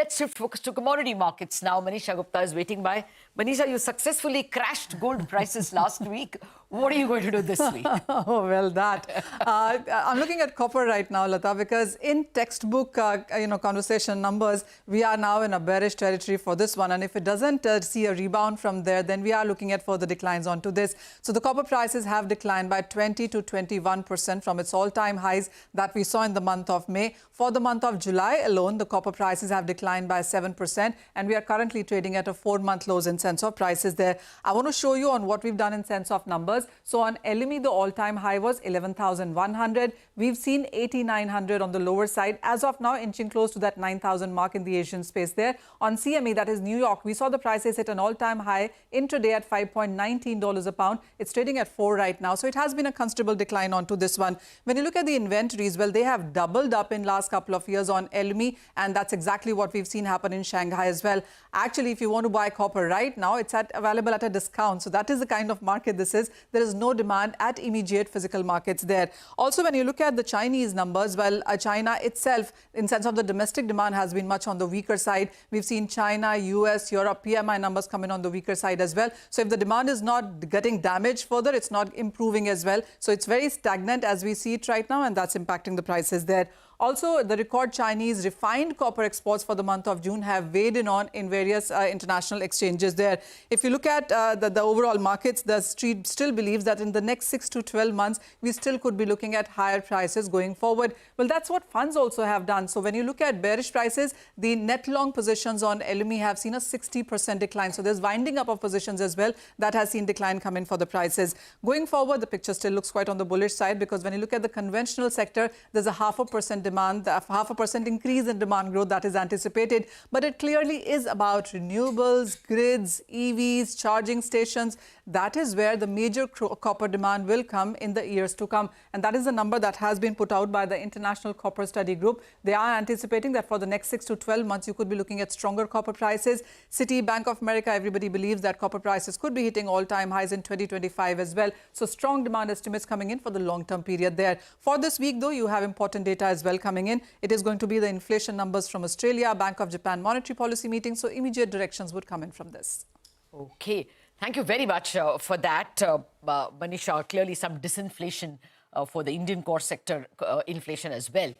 Let's shift focus to commodity markets now. Manisha Gupta is waiting by. Manisha, you successfully crashed gold prices last week. What are you going to do this week? Oh, well, that. I'm looking at copper right now, Lata, because in textbook, conversation numbers, we are now in a bearish territory for this one. And if it doesn't see a rebound from there, then we are looking at further declines onto this. So the copper prices have declined by 20 to 21% from its all-time highs that we saw in the month of May. For the month of July alone, the copper prices have declined by 7%, and we are currently trading at a 4-month lows in sense of prices there. I want to show you on what we've done in sense of numbers. So on LME, the all-time high was 11,100. We've seen 8,900 on the lower side. As of now, inching close to that 9,000 mark in the Asian space there. On CME, that is New York, we saw the prices hit an all-time high intraday at $5.19 a pound. It's trading at 4 right now. So it has been a considerable decline onto this one. When you look at the inventories, well, they have doubled up in last couple of years on LME, and that's exactly what we've seen happen in Shanghai as well. Actually, if you want to buy copper right now, it's available at a discount. So that is the kind of market this is. There is no demand at immediate physical markets there. Also, when you look at the Chinese numbers, well, China itself, in sense of the domestic demand, has been much on the weaker side. We've seen China, US, Europe, PMI numbers come in on the weaker side as well. So if the demand is not getting damaged further, it's not improving as well. So it's very stagnant as we see it right now, and that's impacting the prices there. Also, the record Chinese refined copper exports for the month of June have weighed in various international exchanges there. If you look at the overall markets, the street still believes that in the next 6 to 12 months, we still could be looking at higher prices going forward. Well, that's what funds also have done. So when you look at bearish prices, the net long positions on LME have seen a 60% decline. So there's winding up of positions as well that has seen decline come in for the prices. Going forward, the picture still looks quite on the bullish side, because when you look at the conventional sector, there's a 0.5% demand, 0.5% increase in demand growth that is anticipated. But it clearly is about renewables, grids, EVs, charging stations. That is where the major copper demand will come in the years to come. And that is a number that has been put out by the International Copper Study Group. They are anticipating that for the next 6 to 12 months, you could be looking at stronger copper prices. Citi, Bank of America, everybody believes that copper prices could be hitting all-time highs in 2025 as well. So strong demand estimates coming in for the long-term period there. For this week, though, you have important data as well coming in. It is going to be the inflation numbers from Australia, Bank of Japan monetary policy meeting. So immediate directions would come in from this. Okay. Thank you very much for that, Manisha. Clearly some disinflation for the Indian core sector inflation as well.